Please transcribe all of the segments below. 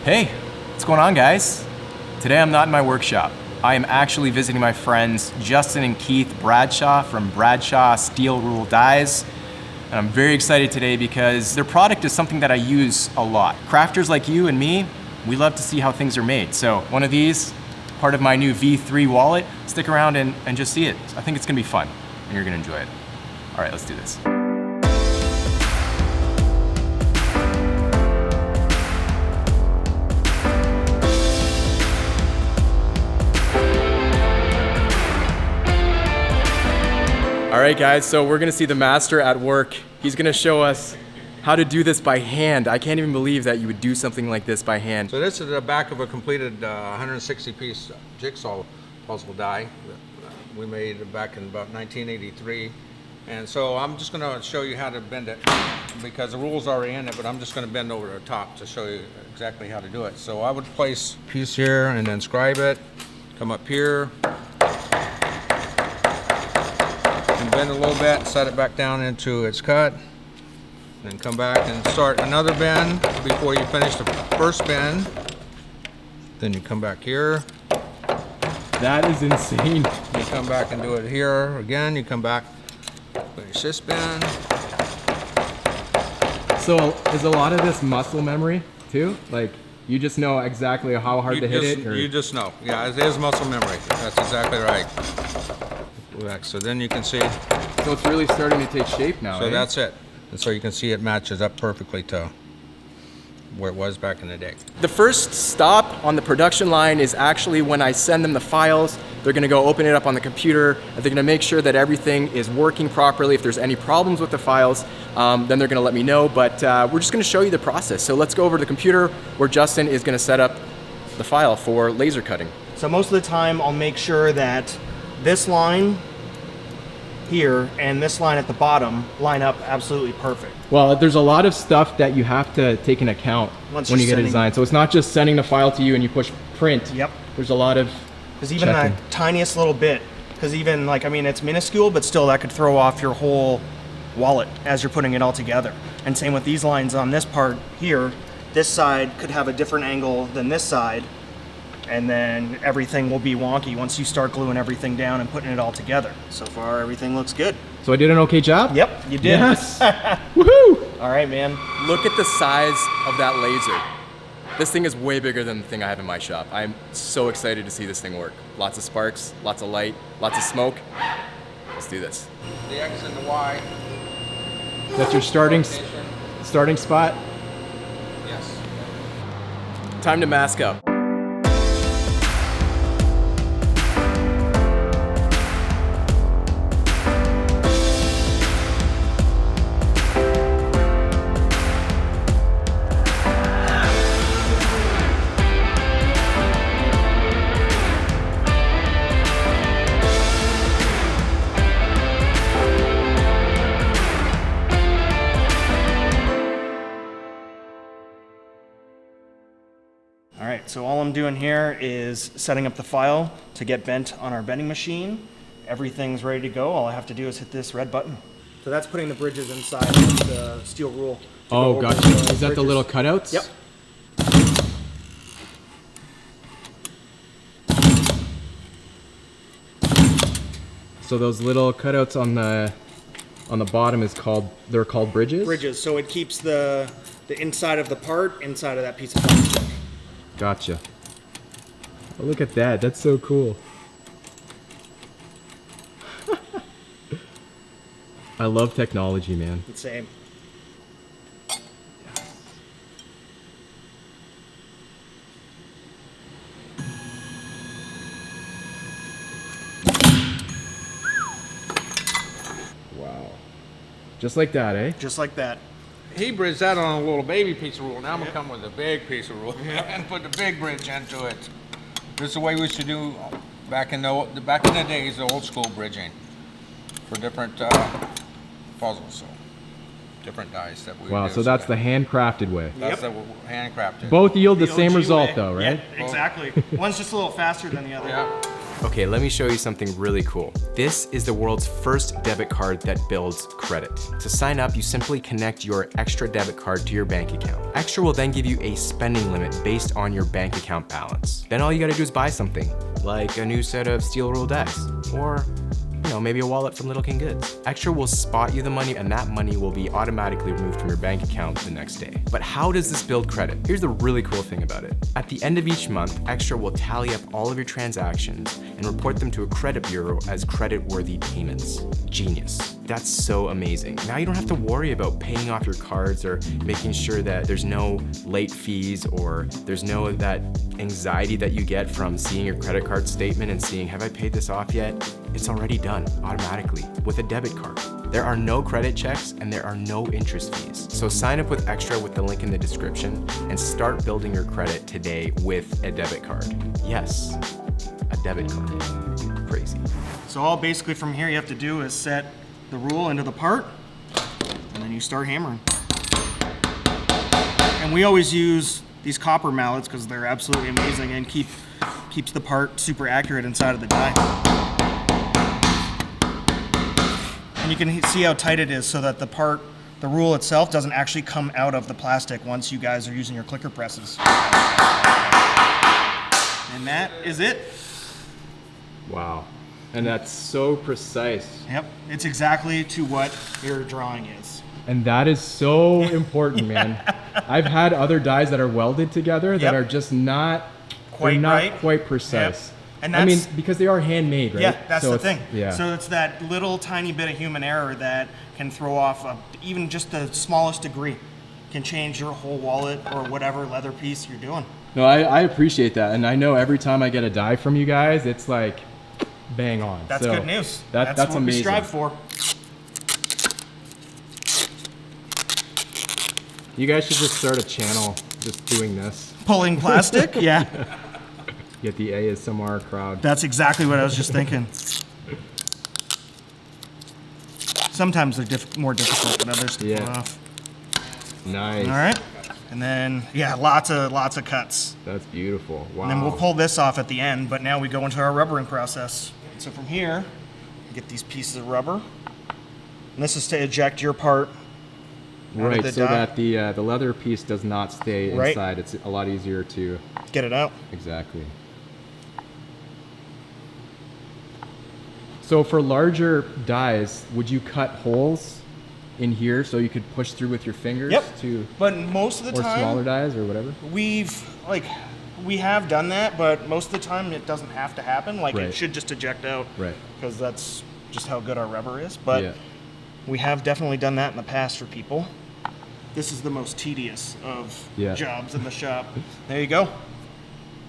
Hey, what's going on, guys? Today I'm not in my workshop. I am actually visiting my friends Justin and Keith Bradshaw from Bradshaw Steel Rule Dies. And I'm very excited today because their product is something that I use a lot. Crafters like you and me, we love to see how things are made. So one of these, part of my new V3 wallet, stick around and just see it. I think it's gonna be fun and you're gonna enjoy it. All right, let's do this. All right, guys, so we're gonna see the master at work. He's gonna show us how to do this by hand. I can't even believe that you would do something like this by hand. So this is the back of a completed 160-piece jigsaw puzzle die that we made back in about 1983. And so I'm just gonna show you how to bend it because the rule's already in it, but I'm just gonna bend over the top to show you exactly how to do it. So I would place a piece here and then scribe it, come up here, and bend a little bit, set it back down into its cut, then come back and start another bend before you finish the first bend. Then you come back here. That is insane. You come back and do it here again. You come back, finish this bend. So is a lot of this muscle memory too? Like you just know exactly how hard to hit it? Or? You just know. Yeah, it is muscle memory. That's exactly right. So then you can see. So it's really starting to take shape now. So that's it. And so you can see it matches up perfectly to where it was back in the day. The first stop on the production line is actually when I send them the files. They're gonna go open it up on the computer, and they're gonna make sure that everything is working properly. If there's any problems with the files, then they're gonna let me know, but we're just gonna show you the process. So let's go over to the computer where Justin is gonna set up the file for laser cutting. So most of the time I'll make sure that this line here and this line at the bottom line up absolutely perfect. Well, there's a lot of stuff that you have to take into account when you get a design. So it's not just sending the file to you and you push print. Yep. There's a lot of Because even that tiniest little bit, because even like, I mean, it's minuscule, but still that could throw off your whole wallet as you're putting it all together. And same with these lines on this part here. This side could have a different angle than this side, and then everything will be wonky once you start gluing everything down and putting it all together. So far, everything looks good. So I did an okay job? Yep, you did. Yes. Woohoo! All right, man. Look at the size of that laser. This thing is way bigger than the thing I have in my shop. I'm so excited to see this thing work. Lots of sparks, lots of light, lots of smoke. Let's do this. The X and the Y. That's your starting spot? Yes. Time to mask up. All right, so all I'm doing here is setting up the file to get bent on our bending machine. Everything's ready to go. All I have to do is hit this red button. So that's putting the bridges inside of the steel rule. Oh, gotcha. Is that the little cutouts? Yep. So those little cutouts on the bottom they're called bridges? Bridges, so it keeps the inside of the part inside of that piece of plastic. Gotcha. Oh, look at that. That's so cool. I love technology, man. Same. Wow. Just like that, eh? Just like that. He bridged that on a little baby piece of rule. Now I'm gonna come with a big piece of rule and put the big bridge into it. This is the way we should do back in the days, the old school bridging for different puzzles. So different dies that we. Wow. So that's the handcrafted way. That's the handcrafted. Both yield the same OG result, way. though, right? Yeah, exactly. One's just a little faster than the other. Yeah. Okay, let me show you something really cool. This is the world's first debit card that builds credit. To sign up, you simply connect your Extra debit card to your bank account. Extra will then give you a spending limit based on your bank account balance. Then all you gotta do is buy something, like a new set of steel rule dice, or maybe a wallet from Little King Goods. Extra will spot you the money, and that money will be automatically removed from your bank account the next day. But how does this build credit? Here's the really cool thing about it. At the end of each month, Extra will tally up all of your transactions and report them to a credit bureau as credit-worthy payments. Genius. That's so amazing. Now you don't have to worry about paying off your cards or making sure that there's no late fees, or there's no that anxiety that you get from seeing your credit card statement and seeing, have I paid this off yet? It's already done automatically with a debit card. There are no credit checks and there are no interest fees. So sign up with Extra with the link in the description and start building your credit today with a debit card. Yes, a debit card. Crazy. So all basically from here you have to do is set the rule into the part, and then you start hammering. And we always use these copper mallets because they're absolutely amazing and keeps the part super accurate inside of the die. And you can see how tight it is so that the rule itself doesn't actually come out of the plastic once you guys are using your clicker presses. And that is it. Wow. And that's so precise. Yep, it's exactly to what your drawing is. And that is so important, man. I've had other dies that are welded together that are just not quite precise. Yep. And that's, because they are handmade, right? Yeah, that's so the thing. Yeah. So it's that little tiny bit of human error that can throw off even just the smallest degree, can change your whole wallet or whatever leather piece you're doing. No, I appreciate that. And I know every time I get a die from you guys, it's like bang on. That's so good news. That's what amazing. we strive for. You guys should just start a channel just doing this. Pulling plastic? Yeah. Get the ASMR crowd. That's exactly what I was just thinking. Sometimes they're more difficult than others to pull off. Nice. All right. And then, yeah, lots of cuts. That's beautiful. Wow. And then we'll pull this off at the end, but now we go into our rubbering process. So from here, get these pieces of rubber. And this is to eject your part. Right, so that the leather piece does not stay inside. It's a lot easier to get it out. Exactly. So for larger dies, would you cut holes in here so you could push through with your fingers? Yep. To but most of the time, or smaller dies or whatever. We have done that, but most of the time it doesn't have to happen. Like it should just eject out. Right. Because that's just how good our rubber is. But we have definitely done that in the past for people. This is the most tedious of jobs in the shop. There you go.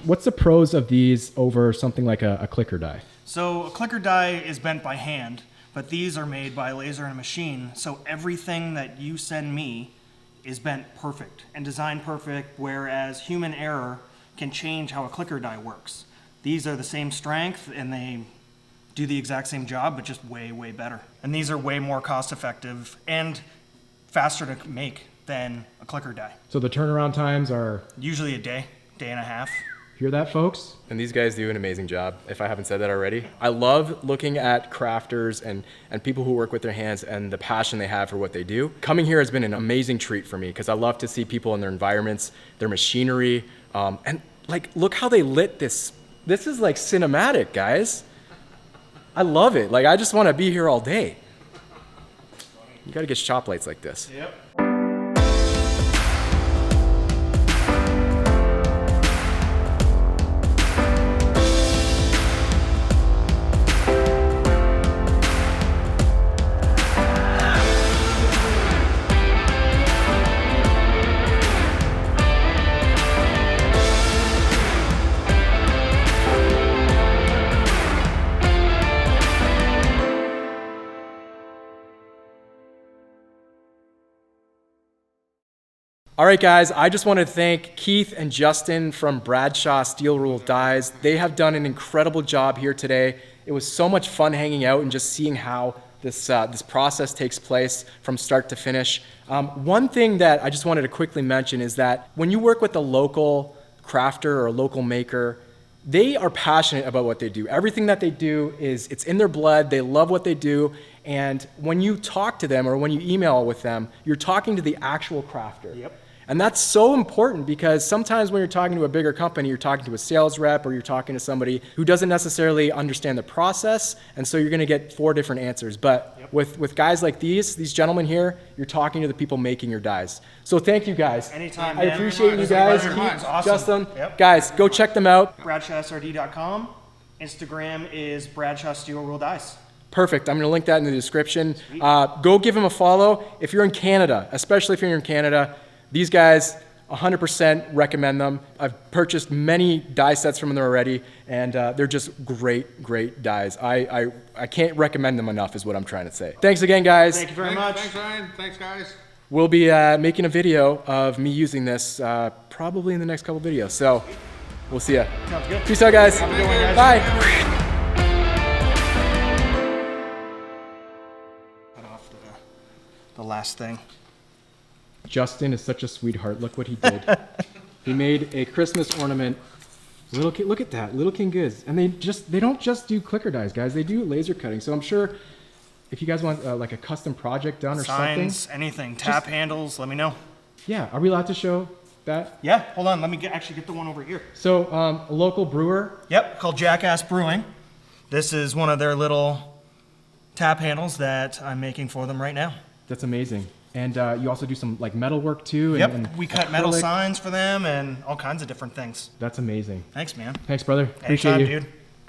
What's the pros of these over something like a clicker die? So a clicker die is bent by hand, but these are made by laser and a machine. So everything that you send me is bent perfect and designed perfect, whereas human error can change how a clicker die works. These are the same strength and they do the exact same job, but just way, way better. And these are way more cost effective and faster to make than a clicker die. So the turnaround times are? Usually a day and a half. Hear that, folks? And these guys do an amazing job, if I haven't said that already. I love looking at crafters and people who work with their hands and the passion they have for what they do. Coming here has been an amazing treat for me because I love to see people in their environments, their machinery, and like, look how they lit this. This is like cinematic, guys. I love it. Like, I just want to be here all day. You got to get shop lights like this. Yep. All right, guys, I just want to thank Keith and Justin from Bradshaw Steel Rule Dies. They have done an incredible job here today. It was so much fun hanging out and just seeing how this process takes place from start to finish. One thing that I just wanted to quickly mention is that when you work with a local crafter or a local maker, they are passionate about what they do. Everything that they do it's in their blood. They love what they do. And when you talk to them or when you email with them, you're talking to the actual crafter. Yep. And that's so important because sometimes when you're talking to a bigger company, you're talking to a sales rep or you're talking to somebody who doesn't necessarily understand the process, and so you're gonna get 4 different answers. But with guys like these gentlemen here, you're talking to the people making your dies. So thank you guys. Anytime, I man. appreciate you guys. It was awesome. Justin, Yep. guys, go check them out. BradshawSRD.com. Instagram is Bradshaw Steel Rule Dice. Perfect. I'm going to link that in the description. Go give them a follow. If you're in Canada, especially if you're in Canada, these guys, 100% recommend them. I've purchased many die sets from them already, and they're just great dies. I can't recommend them enough is what I'm trying to say. Thanks again, guys. Thank you very much. Thanks, Ryan. Thanks, guys. We'll be making a video of me using this probably in the next couple videos. So we'll see ya. Sounds good. Peace out, guys. Have a good one, guys. Bye. Cut off the last thing. Justin is such a sweetheart. Look what he did. He made a Christmas ornament. Little King, look at that, Little King Goods. And they don't just do clicker dies, guys. They do laser cutting. So I'm sure if you guys want like a custom project done or Signs, something. anything, tap handles, let me know. Yeah, are we allowed to show that? Yeah, hold on, let me actually get the one over here. So a local brewer. Yep, called Jackass Brewing. This is one of their little tap handles that I'm making for them right now. That's amazing. And you also do some like metal work too. And, Yep, and we cut metal acrylic. signs for them and all kinds of different things. That's amazing. Thanks, man. Thanks, brother. Appreciate Anytime, you. dude.